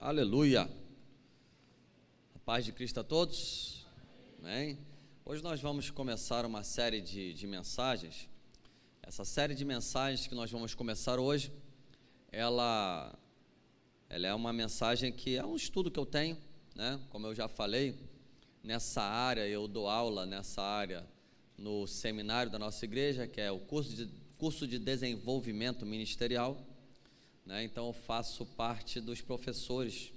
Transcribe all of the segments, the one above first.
Aleluia. A paz de Cristo a todos. Amém. Hoje nós vamos começar uma série de mensagens. Essa série de mensagens que nós vamos começar hoje, ela é uma mensagem que é um estudo que eu tenho, né? Como eu já falei, nessa área, eu dou aula nessa área no seminário da nossa igreja, que é o curso de desenvolvimento ministerial, né? Então eu faço parte dos professores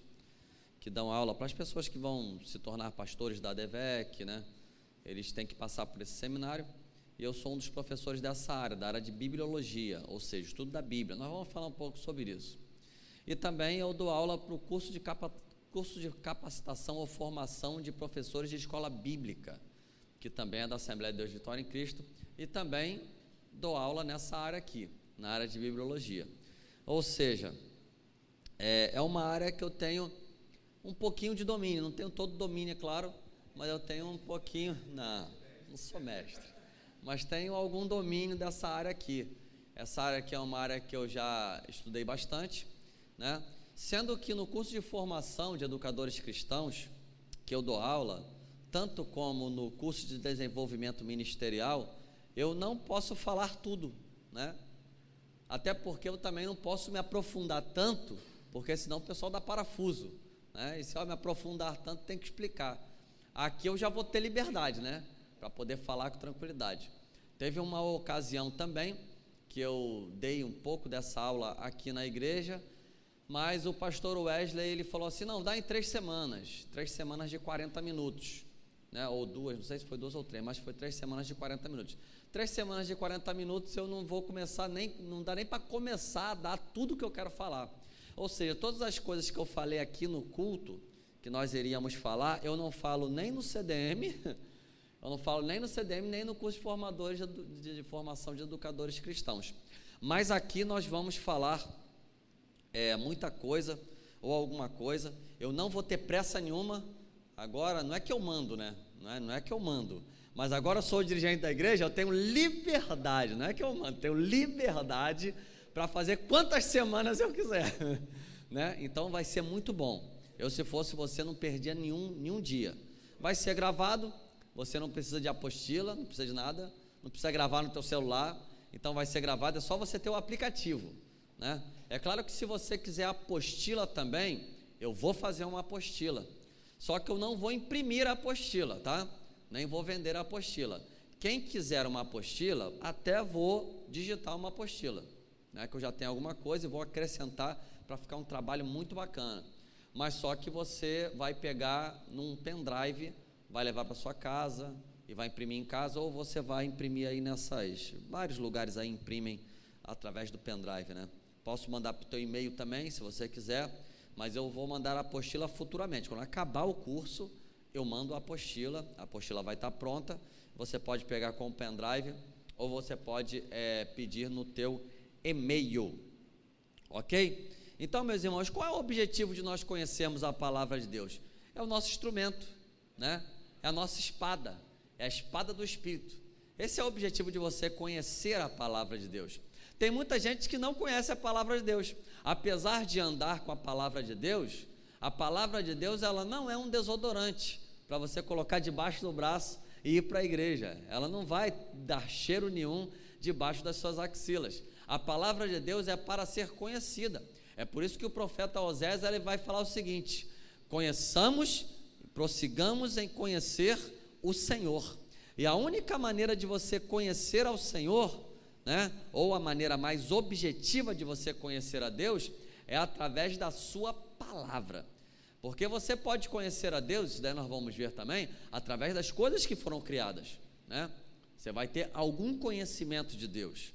que dão aula para as pessoas que vão se tornar pastores da ADVEC, né? Eles têm que passar por esse seminário, e eu sou um dos professores dessa área, da área de bibliologia, ou seja, estudo da Bíblia. Nós vamos falar um pouco sobre isso. E também eu dou aula para o curso de capacitação ou formação de professores de escola bíblica, que também é da Assembleia de Deus Vitória em Cristo, e também dou aula nessa área aqui, na área de bibliologia. Ou seja, é uma área que eu tenho um pouquinho de domínio, não tenho todo o domínio, é claro, mas eu tenho um pouquinho, não sou mestre, mas tenho algum domínio dessa área aqui. Essa área aqui é uma área que eu já estudei bastante, né? Sendo que no curso de formação de educadores cristãos, que eu dou aula, tanto como no curso de desenvolvimento ministerial, eu não posso falar tudo, né? Até porque eu também não posso me aprofundar tanto, porque senão o pessoal dá parafuso, né? E se eu me aprofundar tanto, tem que explicar. Aqui eu já vou ter liberdade, né? Para poder falar com tranquilidade. Teve uma ocasião também que eu dei um pouco dessa aula aqui na igreja, mas o pastor Wesley, ele falou assim, não, dá em 3 semanas de 40 minutos, né? Ou 2, não sei se foi 2 ou 3, mas foi 3 semanas de 40 minutos. 3 semanas de 40 minutos eu não vou começar não dá nem para começar a dar tudo que eu quero falar. Ou seja, todas as coisas que eu falei aqui no culto, que nós iríamos falar, eu não falo nem no CDM, nem no curso de formadores de formação de educadores cristãos. Mas aqui nós vamos falar muita coisa, ou alguma coisa. Eu não vou ter pressa nenhuma. Agora, não é que eu mando, né? Não é que eu mando, mas agora eu sou o dirigente da igreja, eu tenho liberdade, não é que eu mando, tenho liberdade para fazer quantas semanas eu quiser, né? Então vai ser muito bom. Eu, se fosse você, não perdia nenhum dia. Vai ser gravado, você não precisa de apostila, não precisa de nada, não precisa gravar no teu celular, então vai ser gravado, é só você ter o aplicativo, né? É claro que se você quiser apostila também, eu vou fazer uma apostila, só que eu não vou imprimir a apostila, tá? Nem vou vender a apostila. Quem quiser uma apostila, até vou digitar uma apostila, né? Que eu já tenho alguma coisa e vou acrescentar para ficar um trabalho muito bacana. Mas só que você vai pegar num pendrive, vai levar para sua casa e vai imprimir em casa, ou você vai imprimir aí vários lugares aí imprimem através do pendrive, né? Posso mandar para o teu e-mail também, se você quiser, mas eu vou mandar a apostila futuramente. Quando acabar o curso, eu mando a apostila vai estar pronta, você pode pegar com o pendrive, ou você pode pedir no teu e-mail, ok? Então, meus irmãos, qual é o objetivo de nós conhecermos a palavra de Deus? É o nosso instrumento, né? É a nossa espada, é a espada do Espírito. Esse é o objetivo de você conhecer a palavra de Deus. Tem muita gente que não conhece a palavra de Deus, apesar de andar com a palavra de Deus. A palavra de Deus, ela não é um desodorante para você colocar debaixo do braço e ir para a igreja. Ela não vai dar cheiro nenhum debaixo das suas axilas. A palavra de Deus é para ser conhecida. É por isso que o profeta Osés, ele vai falar o seguinte: conheçamos, prossigamos em conhecer o Senhor. E a única maneira de você conhecer ao Senhor, né, ou a maneira mais objetiva de você conhecer a Deus, é através da sua palavra. Porque você pode conhecer a Deus, isso daí nós vamos ver também, através das coisas que foram criadas, né? Você vai ter algum conhecimento de Deus,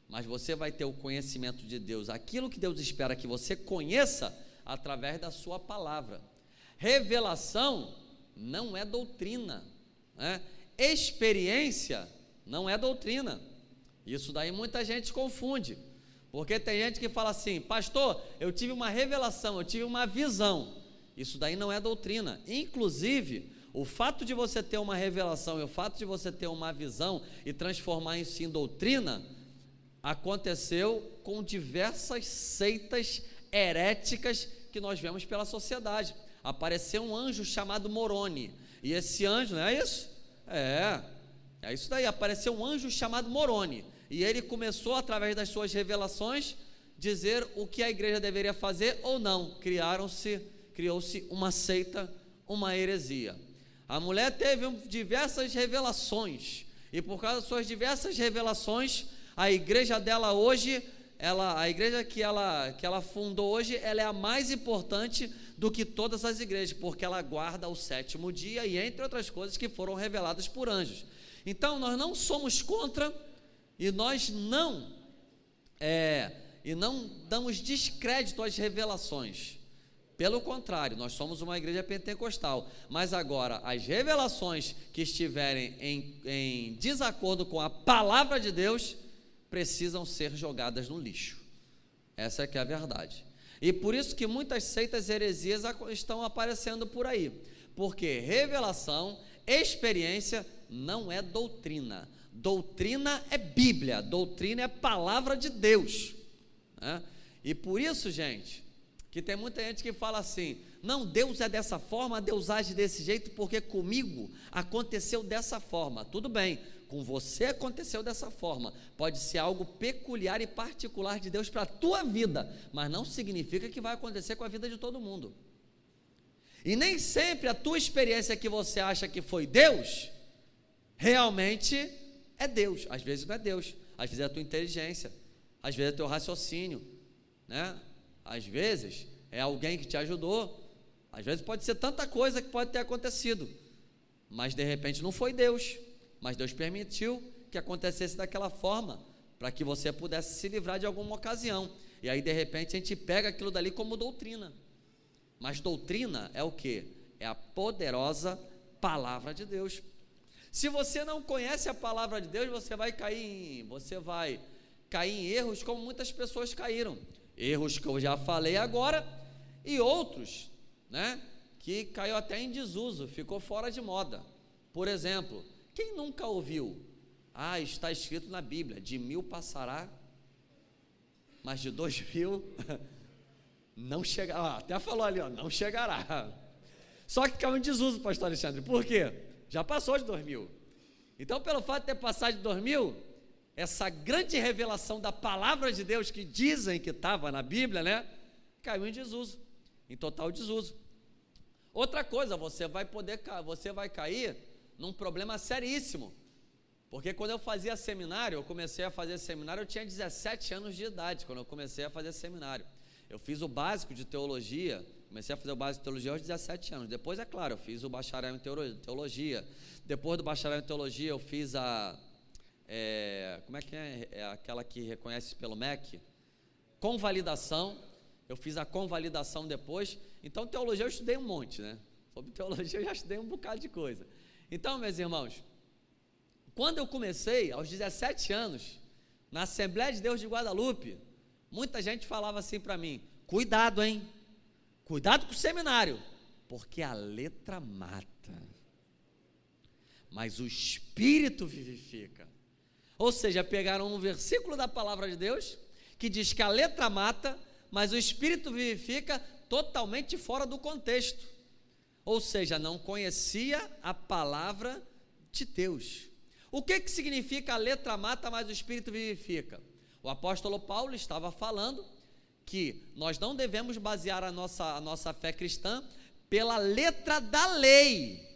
mas você vai ter o conhecimento de Deus, aquilo que Deus espera que você conheça, através da sua palavra. Revelação não é doutrina, né? Experiência não é doutrina. Isso daí muita gente confunde, porque tem gente que fala assim: pastor, eu tive uma revelação, eu tive uma visão. Isso daí não é doutrina. Inclusive, o fato de você ter uma revelação e o fato de você ter uma visão e transformar isso em doutrina, aconteceu com diversas seitas heréticas que nós vemos pela sociedade. Apareceu um anjo chamado Moroni, e esse anjo, não é isso? É isso daí, apareceu um anjo chamado Moroni, e ele começou, através das suas revelações, dizer o que a igreja deveria fazer ou não. Criou-se uma seita, uma heresia. A mulher teve diversas revelações, e por causa das suas diversas revelações, a igreja dela hoje, a igreja que ela fundou hoje, ela é a mais importante do que todas as igrejas, porque ela guarda o 7º dia, e entre outras coisas que foram reveladas por anjos. Então nós não somos contra, e nós não damos descrédito às revelações. Pelo contrário, nós somos uma igreja pentecostal, mas agora as revelações que estiverem em desacordo com a palavra de Deus precisam ser jogadas no lixo. Essa é que é a verdade. E por isso que muitas seitas heresias estão aparecendo por aí, porque revelação, experiência não é doutrina. Doutrina é Bíblia, doutrina é palavra de Deus, né? E por isso, gente, que tem muita gente que fala assim: não, Deus é dessa forma, Deus age desse jeito, porque comigo aconteceu dessa forma. Tudo bem, com você aconteceu dessa forma, pode ser algo peculiar e particular de Deus para a tua vida, mas não significa que vai acontecer com a vida de todo mundo. E nem sempre a tua experiência que você acha que foi Deus, realmente é Deus. Às vezes não é Deus, às vezes é a tua inteligência, às vezes é o teu raciocínio, né? Às vezes é alguém que te ajudou, às vezes pode ser tanta coisa que pode ter acontecido, mas de repente não foi Deus, mas Deus permitiu que acontecesse daquela forma, para que você pudesse se livrar de alguma ocasião, e aí de repente a gente pega aquilo dali como doutrina. Mas doutrina é o que? É a poderosa palavra de Deus. Se você não conhece a palavra de Deus, você vai cair em erros como muitas pessoas caíram, erros que eu já falei agora, e outros, né, que caiu até em desuso, ficou fora de moda. Por exemplo, quem nunca ouviu: está escrito na Bíblia, de 1000 passará, mas de 2000 não chegará. Até falou ali, não chegará. Só que caiu em desuso, pastor Alexandre. Por quê? Já passou de 2000. Então, pelo fato de ter passado de 2000, essa grande revelação da palavra de Deus, que dizem que estava na Bíblia, né, caiu em desuso, em total desuso. Outra coisa, você vai cair num problema seríssimo, porque quando eu fazia seminário, eu tinha 17 anos de idade, quando eu comecei a fazer seminário. Eu fiz o básico de teologia, comecei a fazer o básico de teologia aos 17 anos, depois, é claro, eu fiz o bacharel em teologia, depois do bacharel em teologia, eu fiz como é que é aquela que reconhece pelo MEC? Convalidação. Eu fiz a convalidação depois. Então, teologia eu estudei um monte, né? Sobre teologia eu já estudei um bocado de coisa. Então, meus irmãos, quando eu comecei, aos 17 anos, na Assembleia de Deus de Guadalupe, muita gente falava assim para mim: cuidado, hein? Cuidado com o seminário, porque a letra mata, mas o Espírito vivifica. Ou seja, pegaram um versículo da palavra de Deus, que diz que a letra mata, mas o Espírito vivifica, totalmente fora do contexto. Ou seja, não conhecia a palavra de Deus. O que significa a letra mata, mas o Espírito vivifica? O apóstolo Paulo estava falando que nós não devemos basear a nossa fé cristã pela letra da lei,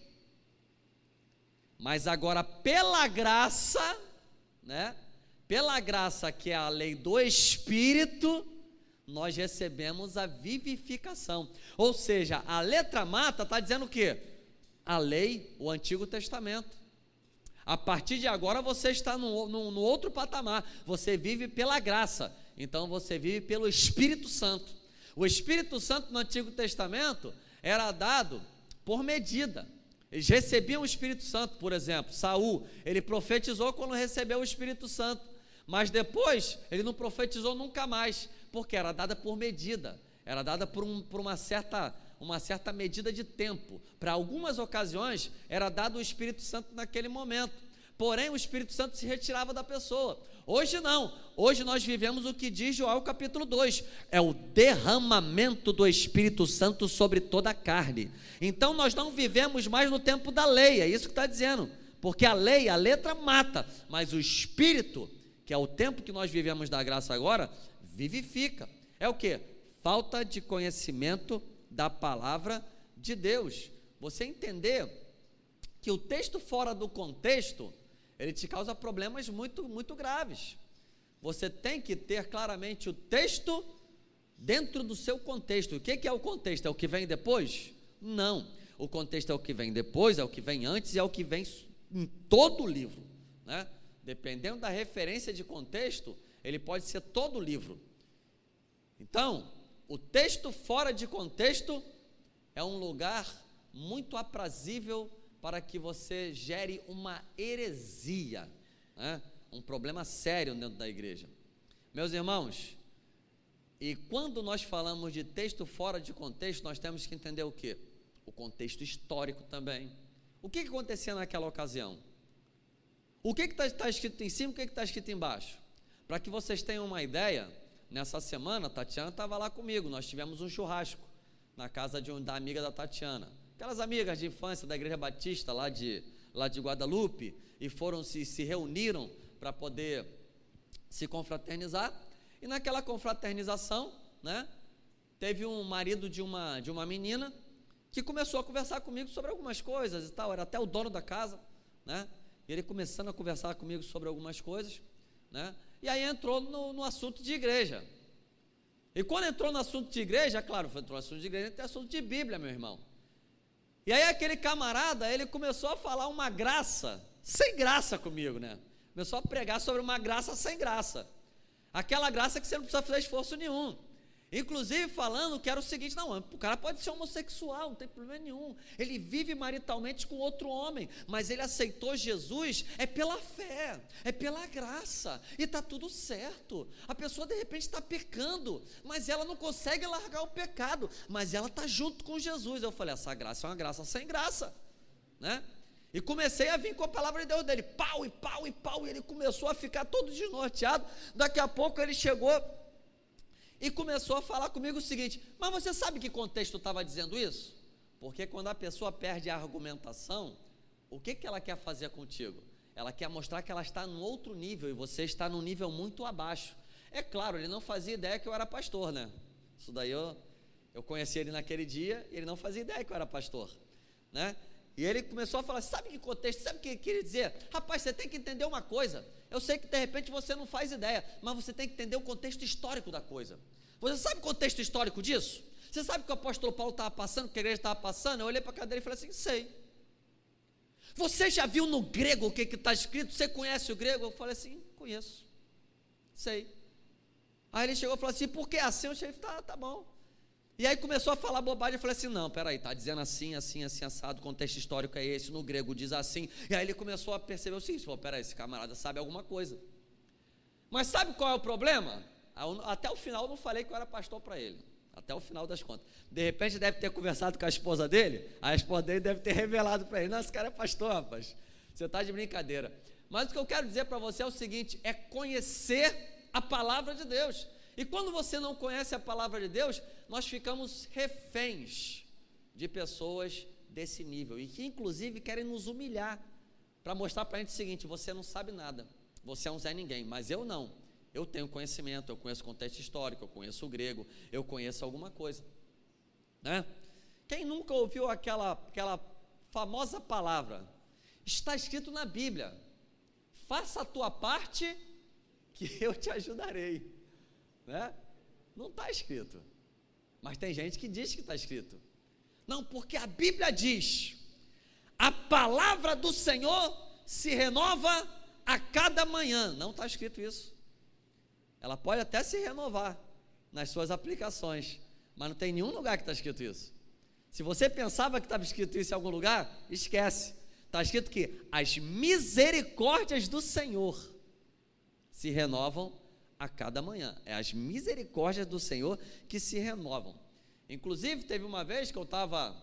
mas agora pela graça, né? Pela graça, que é a lei do Espírito, nós recebemos a vivificação. Ou seja, a letra mata está dizendo o quê? A lei, o Antigo Testamento. A partir de agora você está no outro patamar, você vive pela graça, então você vive pelo Espírito Santo. O Espírito Santo no Antigo Testamento era dado por medida. Eles recebiam o Espírito Santo. Por exemplo, Saul, ele profetizou quando recebeu o Espírito Santo, mas depois ele não profetizou nunca mais, porque era dada por medida, era dada por uma certa medida de tempo. Para algumas ocasiões era dado o Espírito Santo naquele momento. porém o Espírito Santo se retirava da pessoa. Hoje não, hoje nós vivemos o que diz Joel capítulo 2, é o derramamento do Espírito Santo sobre toda a carne. Então nós não vivemos mais no tempo da lei, é isso que está dizendo, porque a lei, a letra mata, mas o Espírito, que é o tempo que nós vivemos da graça agora, vivifica. É o que? Falta de conhecimento da palavra de Deus. Você entender que o texto fora do contexto, ele te causa problemas muito, muito graves. Você tem que ter claramente o texto dentro do seu contexto. O que é o contexto? É o que vem depois? Não, o contexto é o que vem depois, é o que vem antes e é o que vem em todo o livro, né? Dependendo da referência de contexto, ele pode ser todo o livro. Então, o texto fora de contexto é um lugar muito aprazível para que você gere uma heresia, né? Um problema sério dentro da igreja. Meus irmãos, e quando nós falamos de texto fora de contexto, nós temos que entender o quê? O contexto histórico também. O que acontecia naquela ocasião? O que está escrito em cima, o que está escrito embaixo? Para que vocês tenham uma ideia, nessa semana, a Tatiana estava lá comigo, nós tivemos um churrasco na casa da amiga da Tatiana, aquelas amigas de infância da Igreja Batista lá de Guadalupe, e foram se reuniram para poder se confraternizar, e naquela confraternização, né, teve um marido de uma menina, que começou a conversar comigo sobre algumas coisas e tal, era até o dono da casa, né, ele começando a conversar comigo sobre algumas coisas, né, e aí entrou no assunto de igreja, e quando entrou no assunto de igreja, claro, entrou no assunto de igreja, tem assunto de Bíblia, meu irmão, e aí aquele camarada, ele começou a falar uma graça, sem graça comigo, né, começou a pregar sobre uma graça sem graça, aquela graça que você não precisa fazer esforço nenhum, inclusive falando que era o seguinte, não, o cara pode ser homossexual, não tem problema nenhum, ele vive maritalmente com outro homem, mas ele aceitou Jesus, é pela fé, é pela graça, e está tudo certo, a pessoa de repente está pecando, mas ela não consegue largar o pecado, mas ela está junto com Jesus, eu falei, essa graça é uma graça sem graça, né, e comecei a vir com a palavra de Deus dele, pau, e pau, e pau, e ele começou a ficar todo desnorteado, daqui a pouco ele chegou, e começou a falar comigo o seguinte, mas você sabe que contexto estava dizendo isso? Porque quando a pessoa perde a argumentação, o que ela quer fazer contigo? Ela quer mostrar que ela está num outro nível, e você está num nível muito abaixo. É claro, ele não fazia ideia que eu era pastor, né? Isso daí eu conheci ele naquele dia, e ele não fazia ideia que eu era pastor, né? E ele começou a falar, sabe que contexto, sabe o que ele queria dizer? Rapaz, você tem que entender uma coisa, eu sei que de repente você não faz ideia, mas você tem que entender o contexto histórico da coisa. Você sabe o contexto histórico disso? Você sabe o que o apóstolo Paulo estava passando, o que a igreja estava passando? Eu olhei para a cadeira e falei assim, sei. Você já viu no grego o que está escrito? Você conhece o grego? Eu falei assim, conheço, sei. Aí ele chegou e falou assim, por que assim? Eu cheguei e falei, tá bom. E aí começou a falar bobagem, eu falei assim, não, peraí, está dizendo assim, assim, assim, assado, o contexto histórico é esse, no grego diz assim, e aí ele começou a perceber o seguinte, peraí, esse camarada sabe alguma coisa, mas sabe qual é o problema? Até o final eu não falei que eu era pastor para ele, até o final das contas, de repente deve ter conversado com a esposa dele, a esposa dele deve ter revelado para ele, não, esse cara é pastor, rapaz, você está de brincadeira, mas o que eu quero dizer para você é o seguinte, é conhecer a palavra de Deus, e quando você não conhece a palavra de Deus, nós ficamos reféns de pessoas desse nível, e que inclusive querem nos humilhar, para mostrar para a gente o seguinte, você não sabe nada, você é um Zé Ninguém, mas eu não, eu tenho conhecimento, eu conheço o contexto histórico, eu conheço o grego, eu conheço alguma coisa, né? Quem nunca ouviu aquela famosa palavra, está escrito na Bíblia, faça a tua parte, que eu te ajudarei, né? Não está escrito, mas tem gente que diz que está escrito, não, porque a Bíblia diz, a palavra do Senhor se renova a cada manhã, não está escrito isso, ela pode até se renovar nas suas aplicações, mas não tem nenhum lugar que está escrito isso, se você pensava que estava escrito isso em algum lugar, esquece, está escrito que as misericórdias do Senhor se renovam a cada manhã, é as misericórdias do Senhor que se renovam, inclusive teve uma vez que eu estava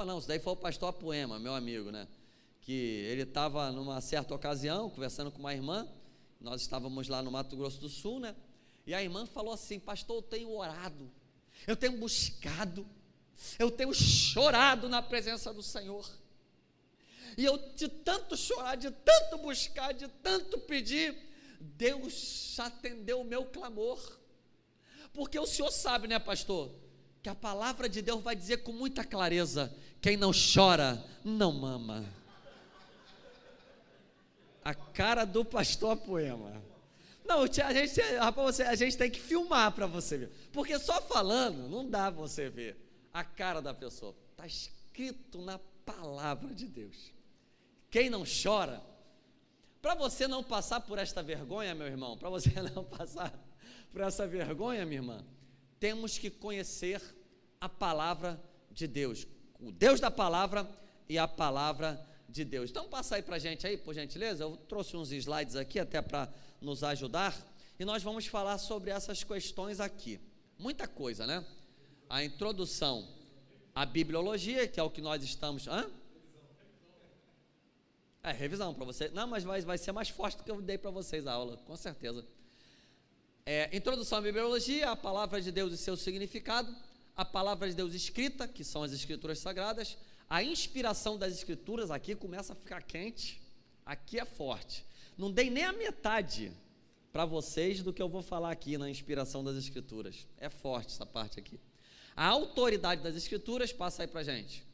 não, isso daí foi o pastor Apoema, meu amigo, né, que ele estava numa certa ocasião conversando com uma irmã. Nós estávamos lá no Mato Grosso do Sul, né? E a irmã falou assim: pastor, eu tenho orado, eu tenho buscado, eu tenho chorado na presença do Senhor, e eu de tanto chorar, de tanto buscar, de tanto pedir, Deus atendeu o meu clamor. Porque o senhor sabe, né, pastor, que a palavra de Deus vai dizer com muita clareza: quem não chora, não mama. A cara do pastor Poema. Não, a gente tem que filmar para você ver, porque só falando não dá para você ver a cara da pessoa. Está escrito na palavra de Deus: quem não chora. Para você não passar por esta vergonha, meu irmão, para você não passar por essa vergonha, minha irmã, temos que conhecer a palavra de Deus, o Deus da palavra e a palavra de Deus. Então passa aí para a gente aí, por gentileza. Eu trouxe uns slides aqui até para nos ajudar, e nós vamos falar sobre essas questões aqui. Muita coisa, né? A introdução à bibliologia, que é o que nós estamos... revisão para você. Não, mas vai ser mais forte do que eu dei para vocês a aula, com certeza. Introdução à bibliologia, a palavra de Deus e seu significado, a palavra de Deus escrita, que são as escrituras sagradas, a inspiração das escrituras. Aqui começa a ficar quente, aqui é forte. Não dei nem a metade para vocês do que eu vou falar aqui na inspiração das escrituras. É forte essa parte aqui. A autoridade das escrituras, passa aí para a gente.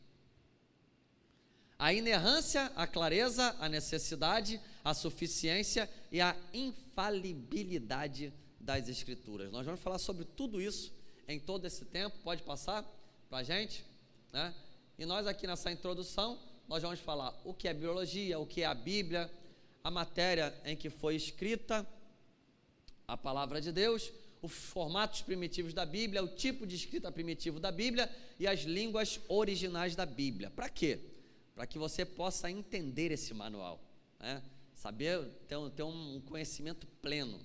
A inerrância, a clareza, a necessidade, a suficiência e a infalibilidade das escrituras. Nós vamos falar sobre tudo isso em todo esse tempo. Pode passar para a gente, né? E nós aqui nessa introdução, nós vamos falar o que é biologia, o que é a Bíblia, a matéria em que foi escrita a palavra de Deus, os formatos primitivos da Bíblia, o tipo de escrita primitivo da Bíblia e as línguas originais da Bíblia. Para quê? Para que você possa entender esse manual, né? Saber, ter um conhecimento pleno,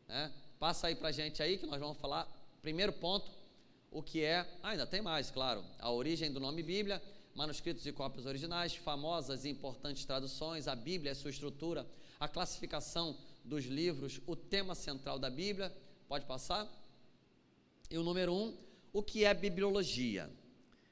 né? Passa aí para a gente aí, que nós vamos falar, primeiro ponto, o que é, ainda tem mais, claro, a origem do nome Bíblia, manuscritos e cópias originais, famosas e importantes traduções, a Bíblia, a sua estrutura, a classificação dos livros, o tema central da Bíblia. Pode passar? E o número 1, o que é bibliologia?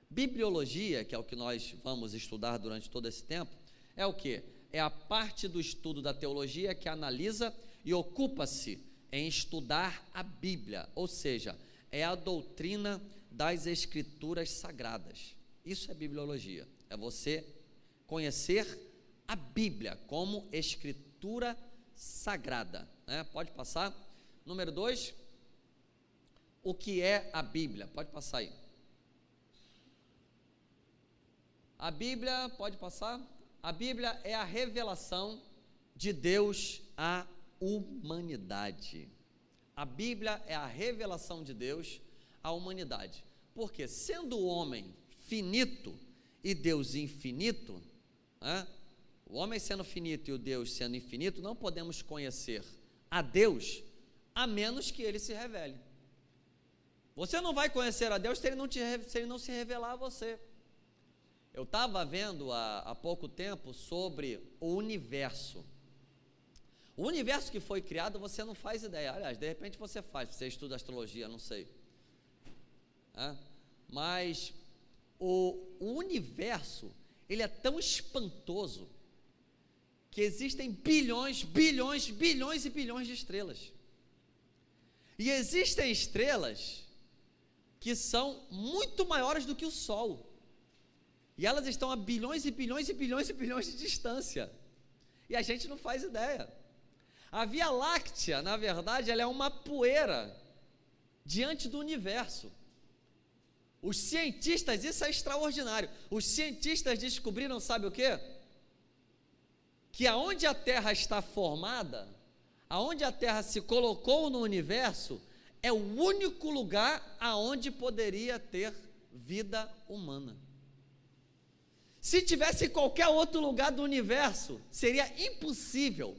Bibliologia, que é o que nós vamos estudar durante todo esse tempo, é o quê? É a parte do estudo da teologia que analisa e ocupa-se em estudar a Bíblia, ou seja, é a doutrina das escrituras sagradas. Isso é bibliologia, é você conhecer a Bíblia como escritura sagrada, né? Pode passar. Número 2, o que é a Bíblia? Pode passar aí. A Bíblia, pode passar. A Bíblia é a revelação de Deus à humanidade. A Bíblia é a revelação de Deus à humanidade. Porque sendo o homem finito e Deus infinito, né? O homem sendo finito e o Deus sendo infinito, não podemos conhecer a Deus a menos que ele se revele. Você não vai conhecer a Deus se ele não se revelar a você. Eu estava vendo há pouco tempo sobre o universo. O universo que foi criado, você não faz ideia. Aliás, de repente você faz, você estuda astrologia, não sei. Mas o universo, ele é tão espantoso que existem bilhões, bilhões, bilhões e bilhões de estrelas. E existem estrelas que são muito maiores do que o Sol. E elas estão a bilhões e bilhões e bilhões e bilhões de distância. E a gente não faz ideia. A Via Láctea, na verdade, ela é uma poeira diante do universo. Os cientistas, isso é extraordinário, os cientistas descobriram, sabe o quê? Que aonde a Terra está formada, aonde a Terra se colocou no universo, é o único lugar aonde poderia ter vida humana. Se tivesse qualquer outro lugar do universo, seria impossível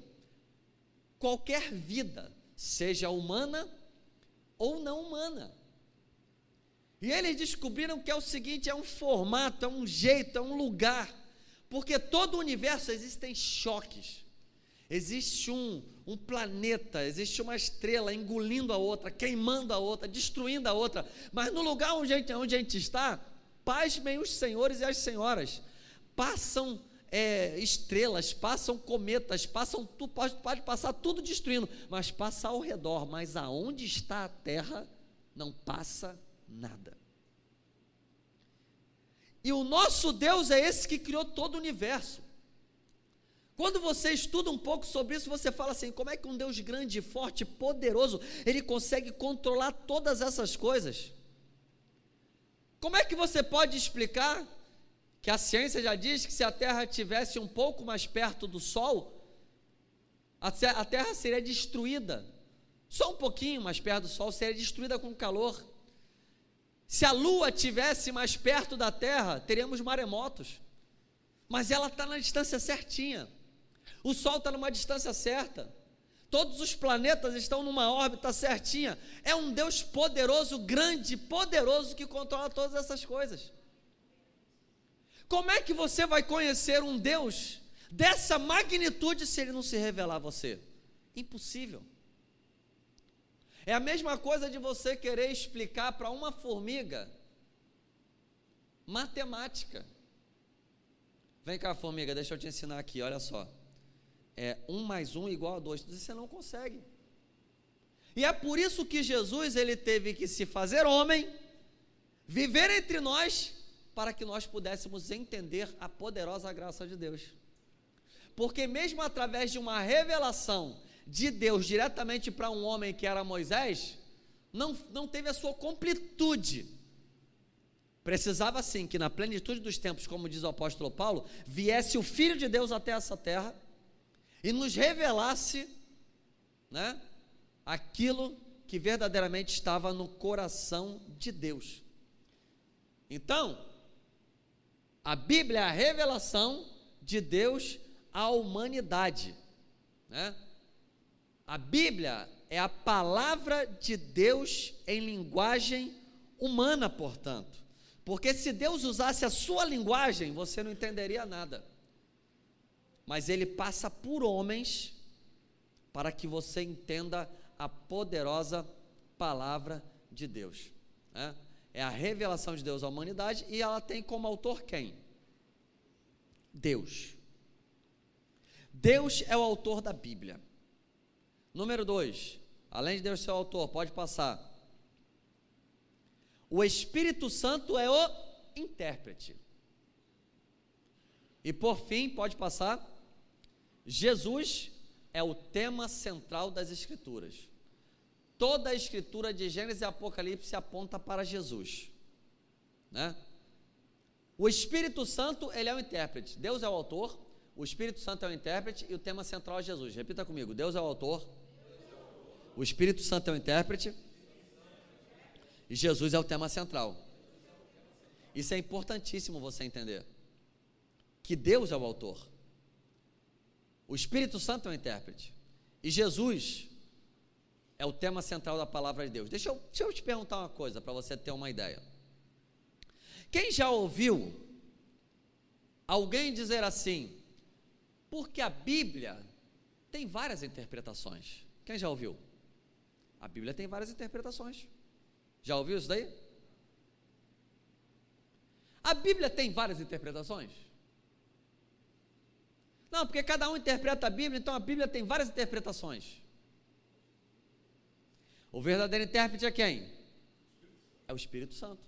qualquer vida, seja humana ou não humana. E eles descobriram que é o seguinte, é um formato, é um jeito, é um lugar, Porque todo o universo existem choques. Existe um planeta, existe uma estrela engolindo a outra, queimando a outra, destruindo a outra. Mas no lugar onde a gente está, pasmem os senhores e as senhoras, passam estrelas, passam cometas, pode passar tudo destruindo, mas passa ao redor, mas aonde está a terra, não passa nada. E o nosso Deus é esse que criou todo o universo. Quando você estuda um pouco sobre isso, você fala assim, como é que um Deus grande, forte, poderoso, ele consegue controlar todas essas coisas? Como é que você pode explicar que a ciência já diz que se a Terra estivesse um pouco mais perto do Sol, a Terra seria destruída, só um pouquinho mais perto do Sol, seria destruída com calor. Se a Lua estivesse mais perto da Terra, teríamos maremotos, mas ela está na distância certinha, o Sol está numa distância certa, todos os planetas estão numa órbita certinha. É um Deus poderoso, grande, poderoso, que controla todas essas coisas. Como é que você vai conhecer um Deus dessa magnitude se ele não se revelar a você? Impossível. É a mesma coisa de você querer explicar para uma formiga matemática. Vem cá, formiga, deixa eu te ensinar aqui, olha só. 1 mais 1 igual a 2, você não consegue. E é por isso que Jesus, ele teve que se fazer homem, viver entre nós, para que nós pudéssemos entender a poderosa graça de Deus. Porque mesmo através de uma revelação de Deus diretamente para um homem que era Moisés, não teve a sua completude. Precisava sim que na plenitude dos tempos, como diz o apóstolo Paulo, viesse o Filho de Deus até essa terra e nos revelasse, né, aquilo que verdadeiramente estava no coração de Deus. Então, a Bíblia é a revelação de Deus à humanidade, né? A Bíblia é a palavra de Deus em linguagem humana, portanto, porque se Deus usasse a sua linguagem, você não entenderia nada, mas Ele passa por homens, para que você entenda a poderosa palavra de Deus, né? É a revelação de Deus à humanidade, e ela tem como autor quem? Deus. Deus é o autor da Bíblia. Número 2, além de Deus ser o autor, pode passar. O Espírito Santo é o intérprete. E por fim, pode passar, Jesus é o tema central das Escrituras. Toda a Escritura de Gênesis e Apocalipse aponta para Jesus, né? O Espírito Santo, ele é o intérprete. Deus é o autor, o Espírito Santo é o intérprete, e o tema central é Jesus. Repita comigo: Deus é o autor, o Espírito Santo é o intérprete, e Jesus é o tema central. Isso é importantíssimo você entender, que Deus é o autor, o Espírito Santo é o intérprete, e Jesus é o tema central da palavra de Deus. Deixa eu te perguntar uma coisa, para você ter uma ideia. Quem já ouviu alguém dizer assim, porque a Bíblia tem várias interpretações? Quem já ouviu? A Bíblia tem várias interpretações. Já ouviu isso daí? A Bíblia tem várias interpretações? Não, porque cada um interpreta a Bíblia, então a Bíblia tem várias interpretações. O verdadeiro intérprete é quem? É o Espírito Santo.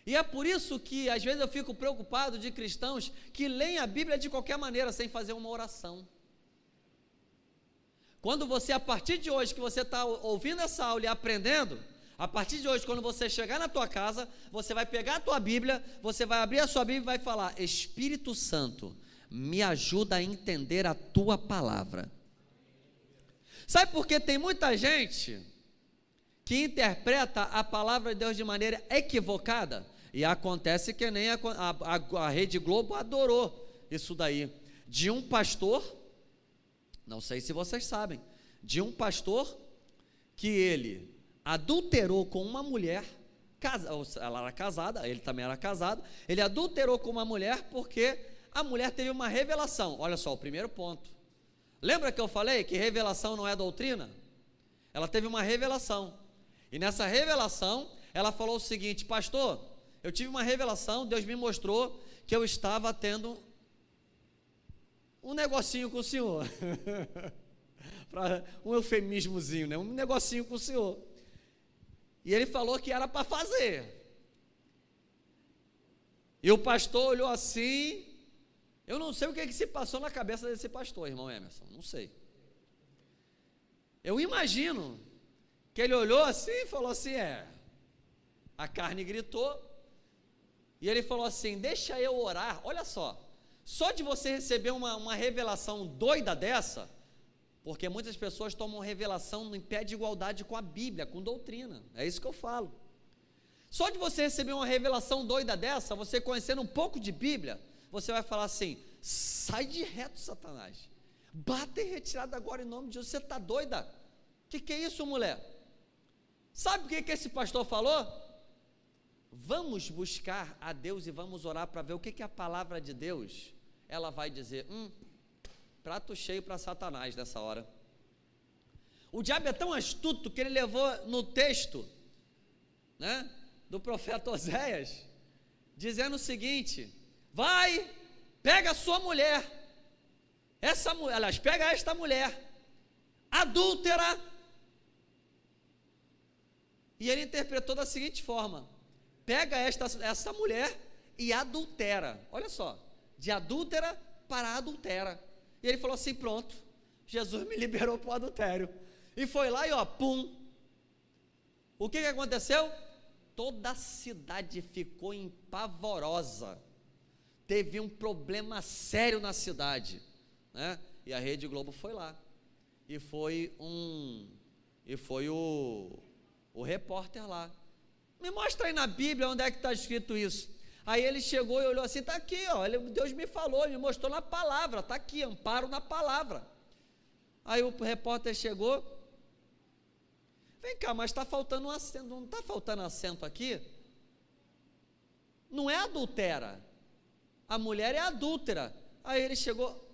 E é por isso que às vezes eu fico preocupado de cristãos que leem a Bíblia de qualquer maneira, sem fazer uma oração. Quando você, a partir de hoje que você está ouvindo essa aula e aprendendo, a partir de hoje, quando você chegar na tua casa, você vai pegar a tua Bíblia, você vai abrir a sua Bíblia e vai falar: Espírito Santo, me ajuda a entender a tua palavra. Sabe por que tem muita gente que interpreta a palavra de Deus de maneira equivocada? E acontece que nem a Rede Globo adorou isso daí, de um pastor, não sei se vocês sabem, de um pastor que ele adulterou com uma mulher, ela era casada, ele também era casado, ele adulterou com uma mulher porque A mulher teve uma revelação. Olha só, o primeiro ponto. Lembra que eu falei que revelação não é doutrina? Ela teve uma revelação. E nessa revelação, ela falou o seguinte: pastor, eu tive uma revelação, Deus me mostrou que eu estava tendo um negocinho com o senhor. Um eufemismozinho, né? Um negocinho com o senhor. E ele falou que era para fazer. E o pastor olhou assim. Eu não sei o que se passou na cabeça desse pastor, irmão Emerson, não sei. Eu imagino que ele olhou assim e falou assim: a carne gritou, e ele falou assim: deixa eu orar. Olha só de você receber uma revelação doida dessa, porque muitas pessoas tomam revelação em pé de igualdade com a Bíblia, com doutrina, é isso que eu falo. Só de você receber uma revelação doida dessa, você conhecendo um pouco de Bíblia, você vai falar assim: sai de reto, Satanás, bata em retirada agora em nome de Jesus. Você está doida? O que é isso, mulher? Sabe o que esse pastor falou? Vamos buscar a Deus e vamos orar para ver o que a palavra de Deus, ela vai dizer. Prato cheio para Satanás nessa hora. O diabo é tão astuto que ele levou no texto, né, do profeta Oséias, dizendo o seguinte: vai, pega a sua mulher, pega esta mulher, adúltera. E ele interpretou da seguinte forma: pega essa mulher e adultera. Olha só, de adúltera para adultera. E ele falou assim: pronto, Jesus me liberou para o adultério. E foi lá e pum. O que aconteceu? Toda a cidade ficou empavorosa. Teve um problema sério na cidade, né? E a Rede Globo foi lá. E foi o repórter lá. Me mostra aí na Bíblia onde é que está escrito isso. Aí ele chegou e olhou assim: está aqui, Deus me falou, me mostrou na palavra, está aqui, amparo na palavra. Aí o repórter chegou: vem cá, mas está faltando um acento, não está faltando acento aqui? Não é adultera, a mulher é adúltera. Aí ele chegou: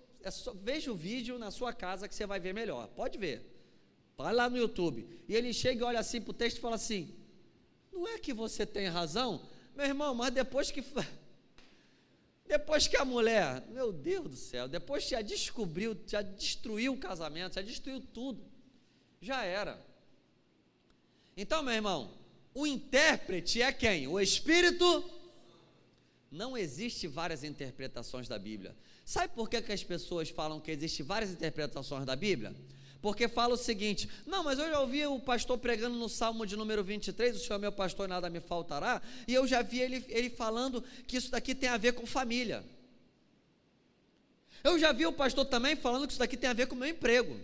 veja o vídeo na sua casa que você vai ver melhor, pode ver, vai lá no YouTube. E ele chega e olha assim para o texto e fala assim: não é que você tem razão, meu irmão, mas depois que a mulher, meu Deus do céu, depois que já descobriu, já destruiu o casamento, já destruiu tudo, já era. Então, meu irmão, o intérprete é quem? O Espírito. Não existe várias interpretações da Bíblia. Sabe por que as pessoas falam que existe várias interpretações da Bíblia? Porque fala o seguinte: não, mas eu já ouvi o pastor pregando no Salmo de número 23, o Senhor é meu pastor e nada me faltará, e eu já vi ele falando que isso daqui tem a ver com família. Eu já vi o pastor também falando que isso daqui tem a ver com o meu emprego.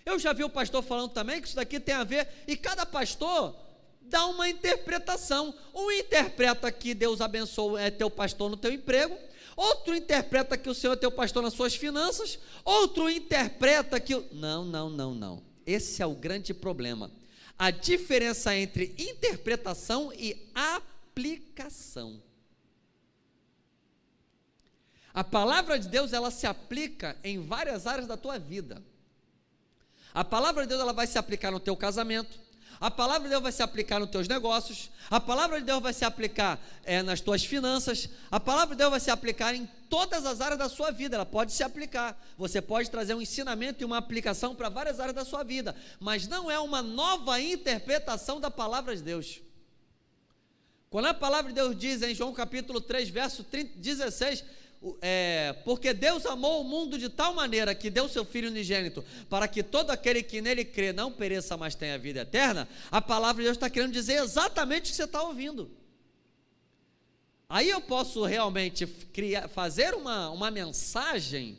Eu já vi o pastor falando também que isso daqui tem a ver, e cada pastor dá uma interpretação. Um interpreta que Deus abençoa, é teu pastor no teu emprego. Outro interpreta que o Senhor é teu pastor nas suas finanças. Outro interpreta que... Não. Esse é o grande problema. A diferença entre interpretação e aplicação. A palavra de Deus, ela se aplica em várias áreas da tua vida. A palavra de Deus, ela vai se aplicar no teu casamento. A palavra de Deus vai se aplicar nos teus negócios. A palavra de Deus vai se aplicar nas tuas finanças. A palavra de Deus vai se aplicar em todas as áreas da sua vida. Ela pode se aplicar. Você pode trazer um ensinamento e uma aplicação para várias áreas da sua vida, mas não é uma nova interpretação da palavra de Deus. Quando a palavra de Deus diz em João capítulo 3, verso 16, porque Deus amou o mundo de tal maneira que deu seu Filho unigênito, para que todo aquele que nele crê não pereça, mas tenha vida eterna. A palavra de Deus está querendo dizer exatamente o que você está ouvindo. Aí eu posso realmente fazer uma mensagem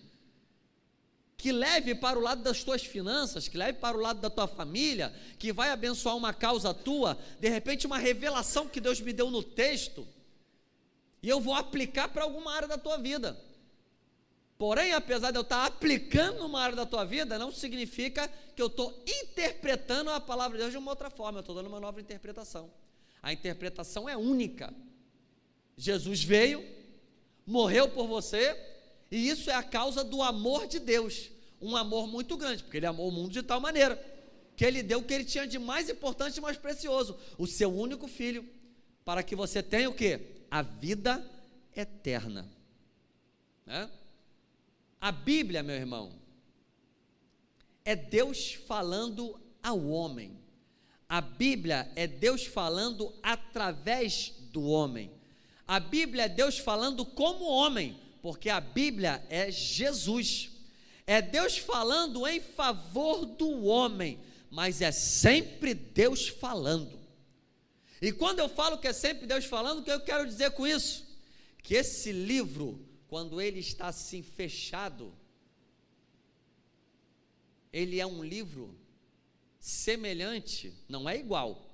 que leve para o lado das tuas finanças, que leve para o lado da tua família, que vai abençoar uma causa tua, de repente uma revelação que Deus me deu no texto, e eu vou aplicar para alguma área da tua vida. Porém, apesar de eu estar aplicando numa área da tua vida, não significa que eu estou interpretando a palavra de Deus de uma outra forma. Eu estou dando uma nova interpretação. A interpretação é única. Jesus veio, morreu por você, e isso é a causa do amor de Deus, um amor muito grande, porque Ele amou o mundo de tal maneira, que Ele deu o que Ele tinha de mais importante e mais precioso, o seu único Filho, para que você tenha o quê? A vida eterna, né? A Bíblia, meu irmão, é Deus falando ao homem. A Bíblia é Deus falando através do homem. A Bíblia é Deus falando como homem, porque a Bíblia é Jesus. É Deus falando em favor do homem, mas é sempre Deus falando. E quando eu falo que é sempre Deus falando, o que eu quero dizer com isso? Que esse livro, quando ele está assim fechado, ele é um livro semelhante, não é igual,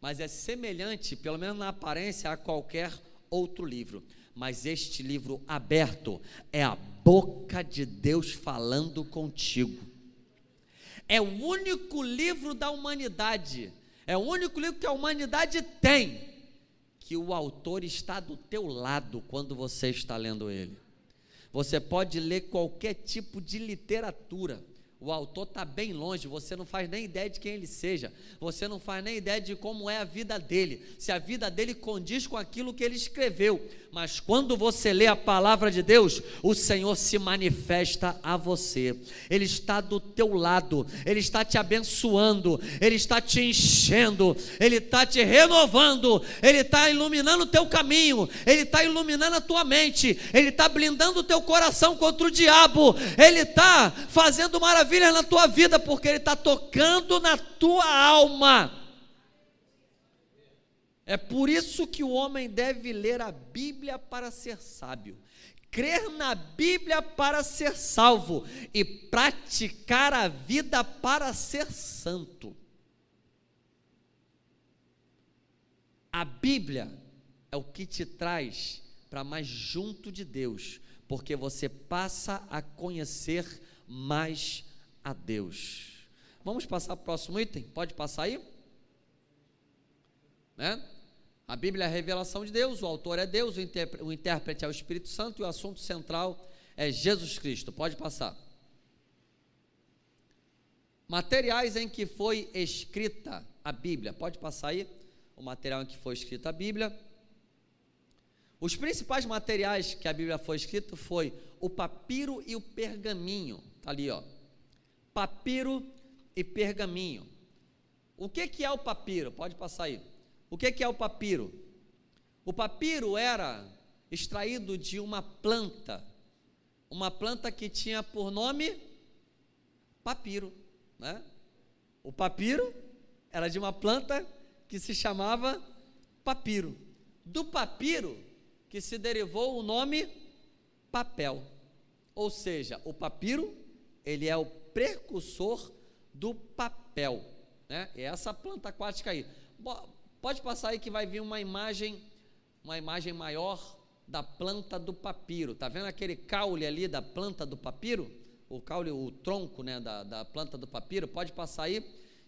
mas é semelhante, pelo menos na aparência, a qualquer outro livro. Mas este livro aberto é a boca de Deus falando contigo. É o único livro da humanidade, é o único livro que a humanidade tem, que o autor está do teu lado quando você está lendo ele. Você pode ler qualquer tipo de literatura, o autor está bem longe, você não faz nem ideia de quem ele seja, você não faz nem ideia de como é a vida dele, se a vida dele condiz com aquilo que ele escreveu, mas quando você lê a palavra de Deus, o Senhor se manifesta a você, Ele está do teu lado, Ele está te abençoando, Ele está te enchendo, Ele está te renovando, Ele está iluminando o teu caminho, Ele está iluminando a tua mente, Ele está blindando o teu coração contra o diabo, Ele está fazendo maravilhas na tua vida, porque Ele está tocando na tua alma. É por isso que o homem deve ler a Bíblia para ser sábio, crer na Bíblia para ser salvo e praticar a vida para ser santo. A Bíblia é o que te traz para mais junto de Deus, porque você passa a conhecer mais a Deus. Vamos passar para o próximo item? Pode passar aí? Né? A Bíblia é a revelação de Deus, o autor é Deus, o intérprete é o Espírito Santo e o assunto central é Jesus Cristo. Pode passar. Materiais em que foi escrita a Bíblia. Pode passar aí o material em que foi escrita a Bíblia. Os principais materiais que a Bíblia foi escrita foi o papiro e o pergaminho. Está ali, ó. Papiro e pergaminho. O que é o papiro? Pode passar aí. O que é o papiro? O papiro era extraído de uma planta que tinha por nome papiro, né? O papiro era de uma planta que se chamava papiro. Do papiro que se derivou o nome papel. Ou seja, o papiro, ele é o precursor do papel, né? É essa planta aquática aí. Pode passar aí que vai vir uma imagem maior da planta do papiro. Está vendo aquele caule ali da planta do papiro? O caule, o tronco, né, da planta do papiro. Pode passar aí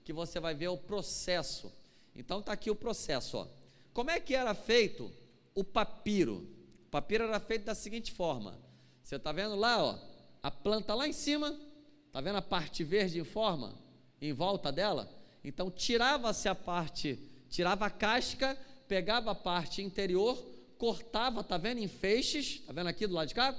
que você vai ver o processo. Então está aqui o processo, ó. Como é que era feito o papiro? O papiro era feito da seguinte forma. Você está vendo lá, ó, a planta lá em cima? Está vendo a parte verde em volta dela? Então tirava-se a parte, tirava a casca, pegava a parte interior, cortava, está vendo, em feixes, está vendo aqui do lado de cá?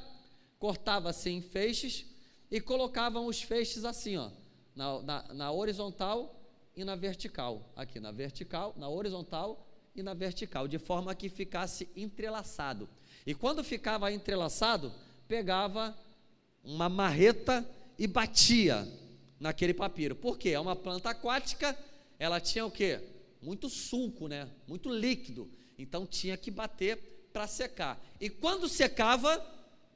Cortava-se em feixes e colocavam os feixes assim, ó, na horizontal e na vertical, aqui na vertical, na horizontal e na vertical, de forma que ficasse entrelaçado. E quando ficava entrelaçado, pegava uma marreta e batia naquele papiro. Por quê? É uma planta aquática, ela tinha o quê? Muito suco, né? Muito líquido, então tinha que bater para secar, e quando secava,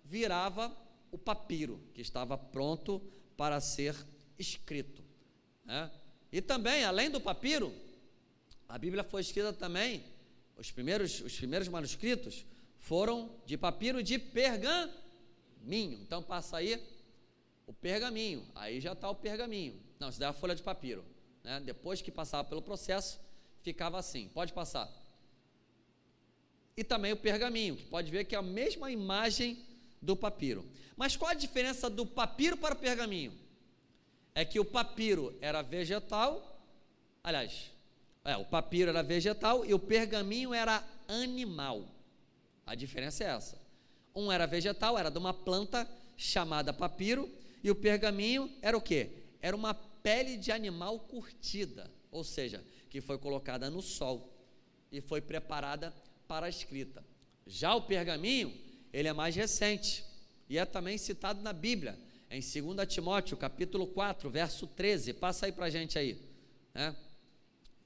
virava o papiro, que estava pronto para ser escrito, né? E também, além do papiro, a Bíblia foi escrita também, os primeiros manuscritos foram de papiro de pergaminho. Então passa aí o pergaminho, aí já está o pergaminho, não, isso daí é a folha de papiro, né? Depois que passava pelo processo, ficava assim. Pode passar. e também o pergaminho, que pode ver que é a mesma imagem do papiro. Mas qual a diferença do papiro para o pergaminho? É que o papiro era vegetal, o papiro era vegetal e o pergaminho era animal. A diferença é essa. Um era vegetal, era de uma planta chamada papiro, e o pergaminho era o quê? Era uma pele de animal curtida, ou seja, que foi colocada no sol e foi preparada para a escrita. Já o pergaminho, ele é mais recente e é também citado na Bíblia, em 2 Timóteo, capítulo 4, verso 13, passa aí para a gente aí, né?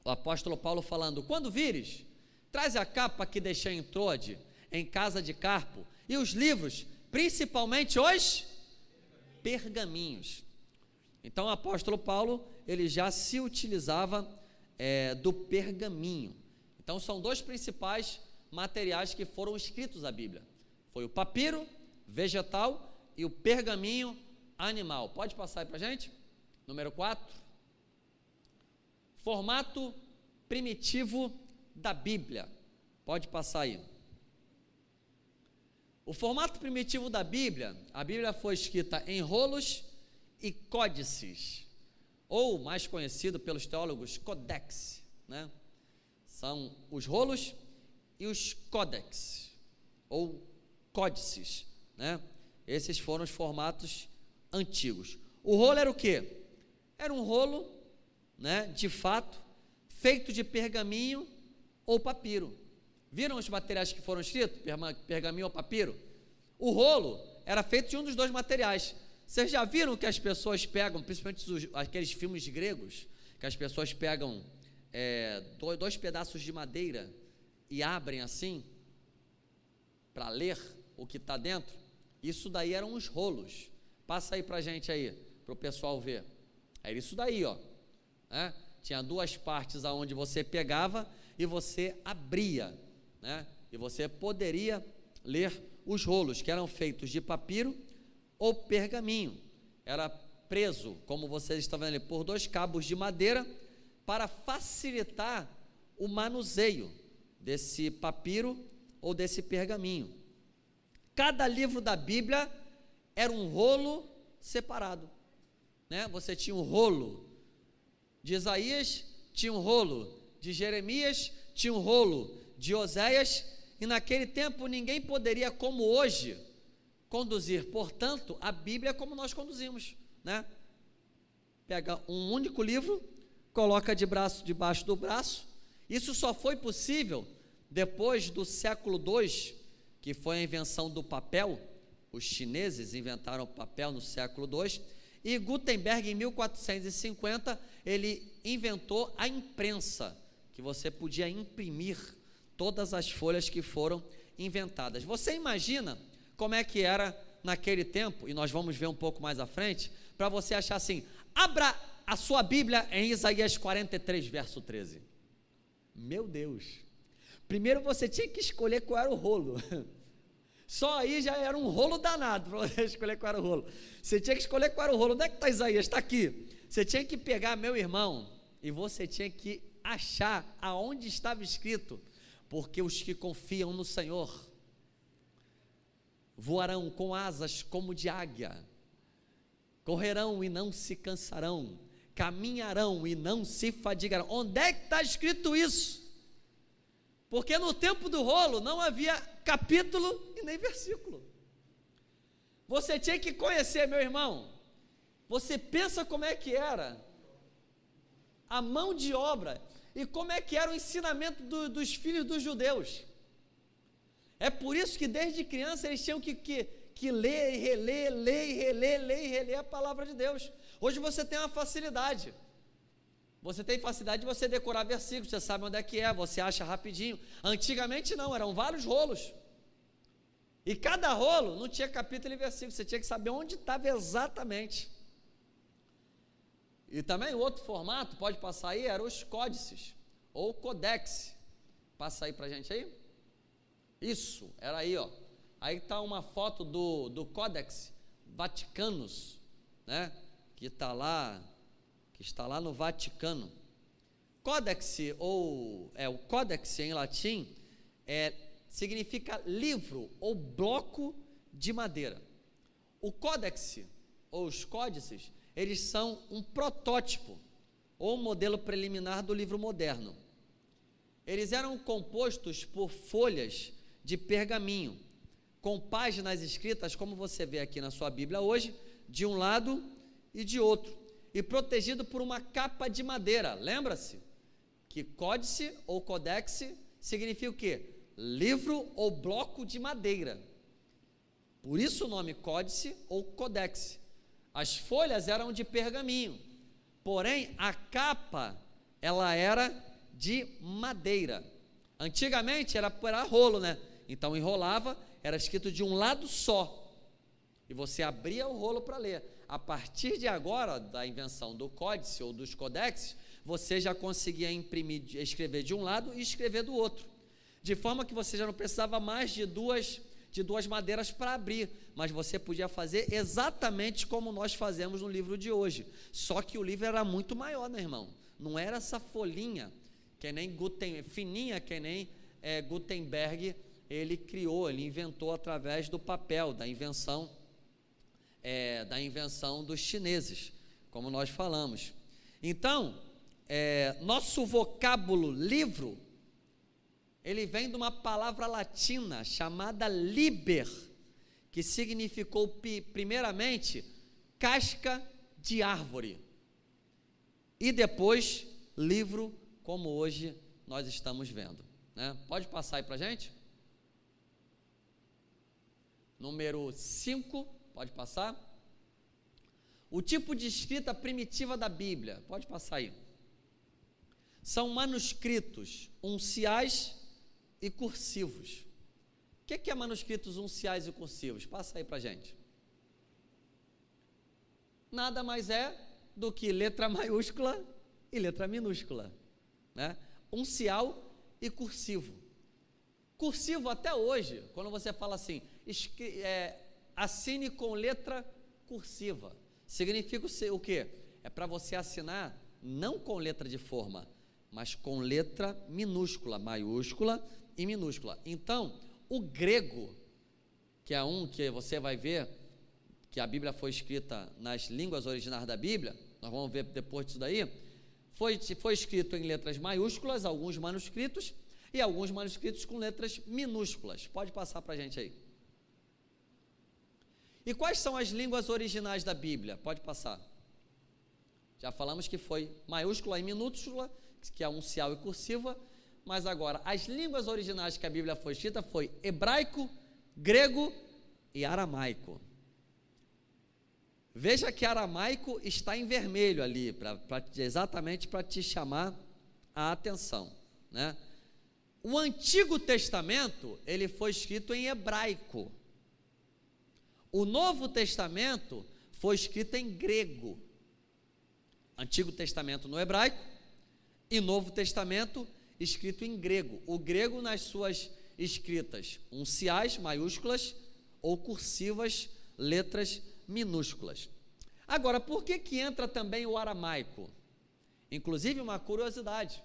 O apóstolo Paulo falando: quando vires, traz a capa que deixei em Troade, em casa de Carpo, e os livros, principalmente os pergaminhos. Então o apóstolo Paulo, ele já se utilizava do pergaminho. Então são dois principais materiais que foram escritos na Bíblia, foi o papiro vegetal e o pergaminho animal. Pode passar aí para a gente? Número 4, formato primitivo da Bíblia. Pode passar aí. O formato primitivo da Bíblia, a Bíblia foi escrita em rolos e códices, ou mais conhecido pelos teólogos, codex, né? São os rolos e os códex, ou códices, né? Esses foram os formatos antigos. O rolo era o quê? Era um rolo, né, de fato, feito de pergaminho ou papiro. Viram os materiais que foram escritos? Pergaminho ou papiro? O rolo era feito de um dos dois materiais. Vocês já viram que as pessoas pegam, principalmente aqueles filmes gregos, que as pessoas pegam dois pedaços de madeira e abrem assim, para ler o que está dentro? Isso daí eram os rolos. Passa aí para a gente aí, para o pessoal ver. Era isso daí, ó. Tinha duas partes aonde você pegava e você abria, né? E você poderia ler os rolos, que eram feitos de papiro ou pergaminho. Era preso, como vocês estão vendo ali, por dois cabos de madeira, para facilitar o manuseio desse papiro ou desse pergaminho. Cada livro da Bíblia era um rolo separado, né? Você tinha um rolo de Isaías, tinha um rolo de Jeremias, tinha um rolo de Oséias, e naquele tempo ninguém poderia, como hoje, conduzir, portanto, a Bíblia como nós conduzimos, né? Pega um único livro, coloca debaixo do braço. Isso só foi possível depois do século II, que foi a invenção do papel. Os chineses inventaram o papel no século II, e Gutenberg, em 1450, ele inventou a imprensa, que você podia imprimir todas as folhas que foram inventadas. Você imagina como é que era naquele tempo, e nós vamos ver um pouco mais à frente, para você achar assim: abra a sua Bíblia em Isaías 43, verso 13. Meu Deus! Primeiro você tinha que escolher qual era o rolo. Só aí já era um rolo danado para você escolher qual era o rolo. Você tinha que escolher qual era o rolo. Onde é que está Isaías? Está aqui. Você tinha que pegar, meu irmão, e você tinha que achar aonde estava escrito, porque os que confiam no Senhor voarão com asas como de águia, correrão e não se cansarão, caminharão e não se fadigarão. Onde é que está escrito isso? Porque no tempo do rolo não havia capítulo e nem versículo. Você tinha que conhecer, meu irmão. Você pensa como é que era a mão de obra e como é que era o ensinamento dos filhos dos judeus. É por isso que desde criança eles tinham que ler e reler, ler e reler, ler e reler a palavra de Deus. Hoje você tem uma facilidade. Você tem facilidade de você decorar versículos, você sabe onde é que é, você acha rapidinho. Antigamente não, eram vários rolos. E cada rolo não tinha capítulo e versículo, você tinha que saber onde estava exatamente. E também o outro formato, pode passar aí, eram os códices, ou codex. Passa aí para a gente aí. Isso, era aí, ó. Aí está uma foto do Codex Vaticanus, né? Que está lá no Vaticano. Codex, o Codex em latim, significa livro ou bloco de madeira. O códex, ou os códices, eles são um protótipo, ou um modelo preliminar do livro moderno. Eles eram compostos por folhas de pergaminho, com páginas escritas, como você vê aqui na sua Bíblia hoje, de um lado e de outro, e protegido por uma capa de madeira. Lembra-se que códice ou codex significa o quê? Livro ou bloco de madeira. Por isso o nome códice ou codex. As folhas eram de pergaminho, porém a capa, ela era de madeira. Antigamente era rolo, né? Então enrolava, era escrito de um lado só, e você abria o rolo para ler. A partir de agora, da invenção do códice ou dos codex, você já conseguia imprimir, escrever de um lado e escrever do outro, de forma que você já não precisava mais de duas madeiras para abrir, mas você podia fazer exatamente como nós fazemos no livro de hoje, só que o livro era muito maior, né, irmão? Não era essa folhinha, que nem fininha, que nem Gutenberg ele criou, ele inventou através do papel, da invenção dos chineses, como nós falamos. Então, nosso vocábulo livro, ele vem de uma palavra latina chamada liber, que significou primeiramente casca de árvore, e depois livro, como hoje nós estamos vendo, né? Pode passar aí para a gente? Número 5, pode passar. O tipo de escrita primitiva da Bíblia, pode passar aí. São manuscritos unciais e cursivos. O que é manuscritos unciais e cursivos? Passa aí para a gente. Nada mais é do que letra maiúscula e letra minúscula, né? Uncial e cursivo. Cursivo até hoje, quando você fala assim, assine com letra cursiva, significa o quê? É para você assinar não com letra de forma, mas com letra minúscula, maiúscula e minúscula. Então, o grego, que é um que você vai ver, que a Bíblia foi escrita nas línguas originais da Bíblia, nós vamos ver depois disso daí, foi escrito em letras maiúsculas, alguns manuscritos, e alguns manuscritos com letras minúsculas. Pode passar para a gente aí. E quais são as línguas originais da Bíblia? Pode passar. Já falamos que foi maiúscula e minúscula, que é uncial e cursiva, mas agora, as línguas originais que a Bíblia foi escrita foi hebraico, grego e aramaico. Veja que aramaico está em vermelho ali, exatamente para te chamar a atenção, né? O Antigo Testamento, ele foi escrito em hebraico. O Novo Testamento foi escrito em grego. Antigo Testamento no hebraico e Novo Testamento escrito em grego. O grego nas suas escritas unciais, maiúsculas, ou cursivas, letras minúsculas. Agora, por que entra também o aramaico? Inclusive, uma curiosidade.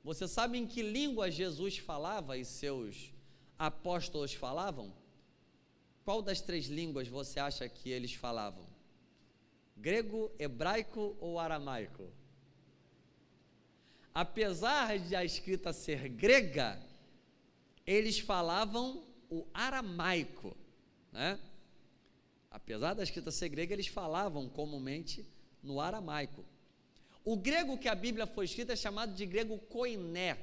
Você sabe em que língua Jesus falava e seus apóstolos falavam? Qual das 3 línguas você acha que eles falavam? Grego, hebraico ou aramaico? Apesar de a escrita ser grega, eles falavam o aramaico, né? Apesar da escrita ser grega, eles falavam comumente no aramaico. O grego que a Bíblia foi escrita é chamado de grego koiné.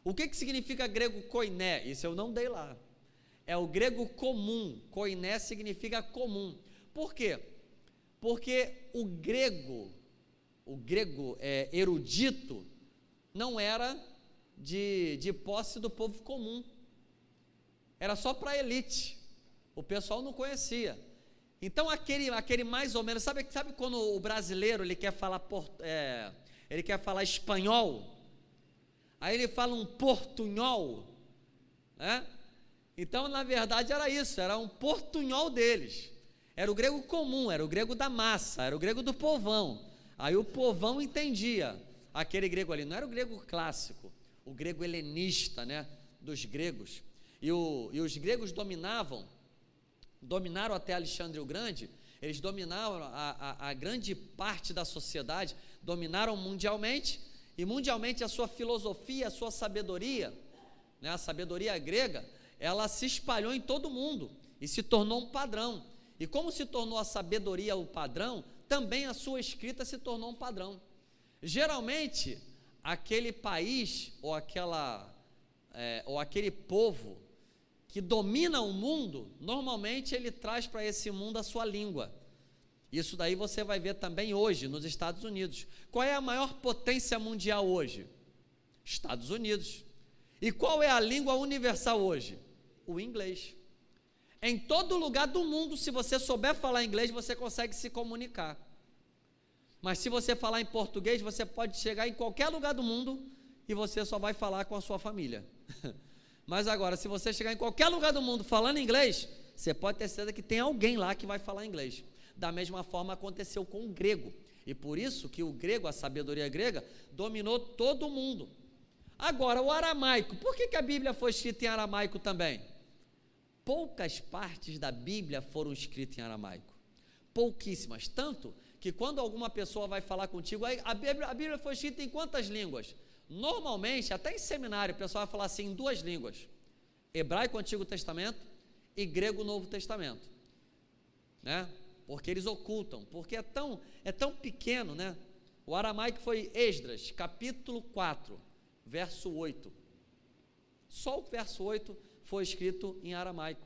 O que significa grego koiné? Isso eu não dei lá. É o grego comum. Koiné significa comum. Por quê? Porque o grego erudito, não era de posse do povo comum. Era só para a elite. O pessoal não conhecia. Então aquele mais ou menos, sabe quando o brasileiro ele quer falar espanhol, aí ele fala um portunhol, né? Então na verdade era isso, era um portunhol deles, era o grego comum, era o grego da massa, era o grego do povão. Aí o povão entendia aquele grego ali, não era o grego clássico, o grego helenista, né, dos gregos. e os gregos dominaram até Alexandre o Grande, eles dominaram a grande parte da sociedade, dominaram mundialmente, e mundialmente a sua filosofia, a sua sabedoria, né, a sabedoria grega, ela se espalhou em todo o mundo, e se tornou um padrão, e como se tornou a sabedoria o padrão, também a sua escrita se tornou um padrão. Geralmente, aquele país, ou aquele povo, que domina o mundo, normalmente ele traz para esse mundo a sua língua. Isso daí você vai ver também hoje nos Estados Unidos. Qual é a maior potência mundial hoje? Estados Unidos. E qual é a língua universal hoje? O inglês. Em todo lugar do mundo, se você souber falar inglês, você consegue se comunicar. Mas se você falar em português, você pode chegar em qualquer lugar do mundo e você só vai falar com a sua família. Mas agora, se você chegar em qualquer lugar do mundo falando inglês, você pode ter certeza que tem alguém lá que vai falar inglês. Da mesma forma aconteceu com o grego. E por isso que o grego, a sabedoria grega, dominou todo o mundo. Agora, o aramaico. Por que a Bíblia foi escrita em aramaico também? Poucas partes da Bíblia foram escritas em aramaico. Pouquíssimas. Tanto que quando alguma pessoa vai falar contigo, a Bíblia foi escrita em quantas línguas? Normalmente, até em seminário, o pessoal vai falar assim em duas línguas: hebraico, Antigo Testamento, e grego, Novo Testamento, né? Porque eles ocultam, porque é tão pequeno, né? O aramaico foi Esdras, capítulo 4, verso 8. Só o verso 8 foi escrito em aramaico.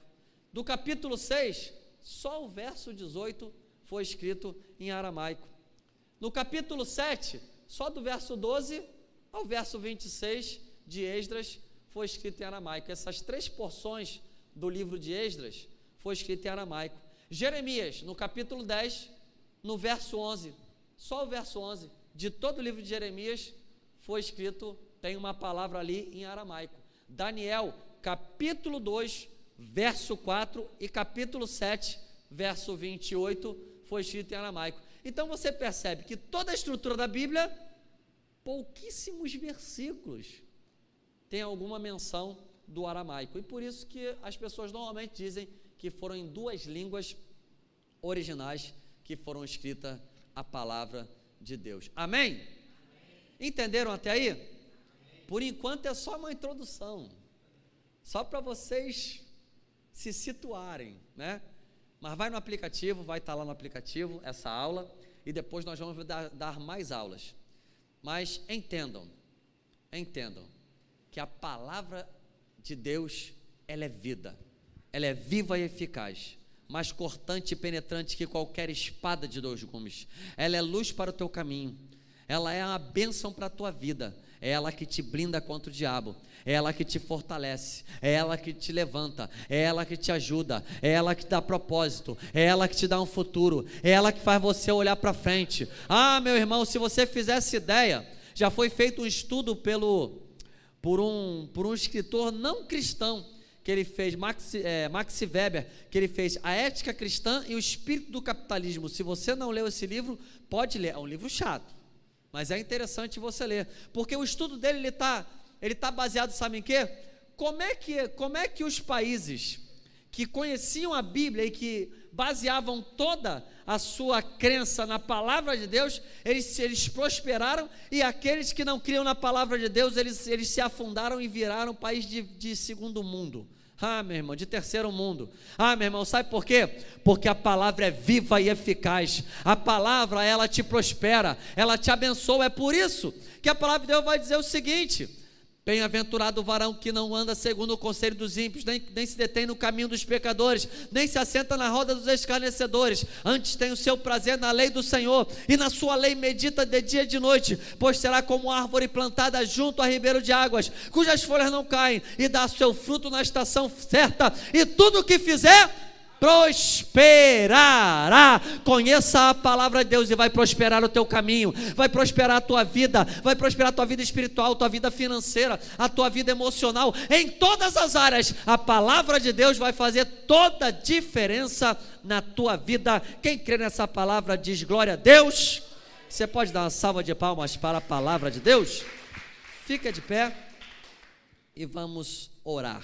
Do capítulo 6, só o verso 18 foi escrito em aramaico. No capítulo 7, só do verso 12 ao verso 26 de Esdras foi escrito em aramaico. Essas 3 porções do livro de Esdras foi escrito em aramaico. Jeremias, no capítulo 10, no verso 11, só o verso 11 de todo o livro de Jeremias foi escrito, tem uma palavra ali em aramaico. Daniel, capítulo 2, verso 4 e capítulo 7, verso 28, foi escrito em aramaico. Então você percebe que toda a estrutura da Bíblia, pouquíssimos versículos tem alguma menção do aramaico, e por isso que as pessoas normalmente dizem que foram em 2 línguas originais que foram escritas a palavra de Deus. Amém? Entenderam até aí? Por enquanto é só uma introdução, só para vocês se situarem, né? Mas vai no aplicativo, vai estar lá no aplicativo essa aula, e depois nós vamos dar mais aulas. Mas entendam que a palavra de Deus, ela é vida, ela é viva e eficaz, mais cortante e penetrante que qualquer espada de 2 gumes, ela é luz para o teu caminho, ela é uma bênção para a tua vida, é ela que te blinda contra o diabo, é ela que te fortalece, é ela que te levanta, é ela que te ajuda, é ela que dá propósito, é ela que te dá um futuro, é ela que faz você olhar para frente. Ah, meu irmão, se você fizesse ideia, já foi feito um estudo por um escritor não cristão, que ele fez, Max Weber, que ele fez A Ética Cristã e o Espírito do Capitalismo. Se você não leu esse livro, pode ler, é um livro chato, mas é interessante você ler, porque o estudo dele, ele está baseado, sabe em quê? Como é que os países que conheciam a Bíblia e que baseavam toda a sua crença na palavra de Deus, eles prosperaram, e aqueles que não criam na palavra de Deus, eles se afundaram e viraram um país de segundo mundo. Ah, meu irmão, de terceiro mundo. Ah, meu irmão, sabe por quê? Porque a palavra é viva e eficaz. A palavra, ela te prospera, ela te abençoa. É por isso que a palavra de Deus vai dizer o seguinte: bem-aventurado o varão que não anda segundo o conselho dos ímpios, nem se detém no caminho dos pecadores, nem se assenta na roda dos escarnecedores, antes tem o seu prazer na lei do Senhor, e na sua lei medita de dia e de noite, pois será como árvore plantada junto a ribeiro de águas, cujas folhas não caem, e dá seu fruto na estação certa, e tudo o que fizer prosperará. Conheça a palavra de Deus e vai prosperar o teu caminho, vai prosperar a tua vida, vai prosperar a tua vida espiritual, a tua vida financeira, a tua vida emocional, em todas as áreas. A palavra de Deus vai fazer toda a diferença na tua vida. Quem crê nessa palavra diz glória a Deus. Você pode dar uma salva de palmas para a palavra de Deus? Fica de pé e vamos orar.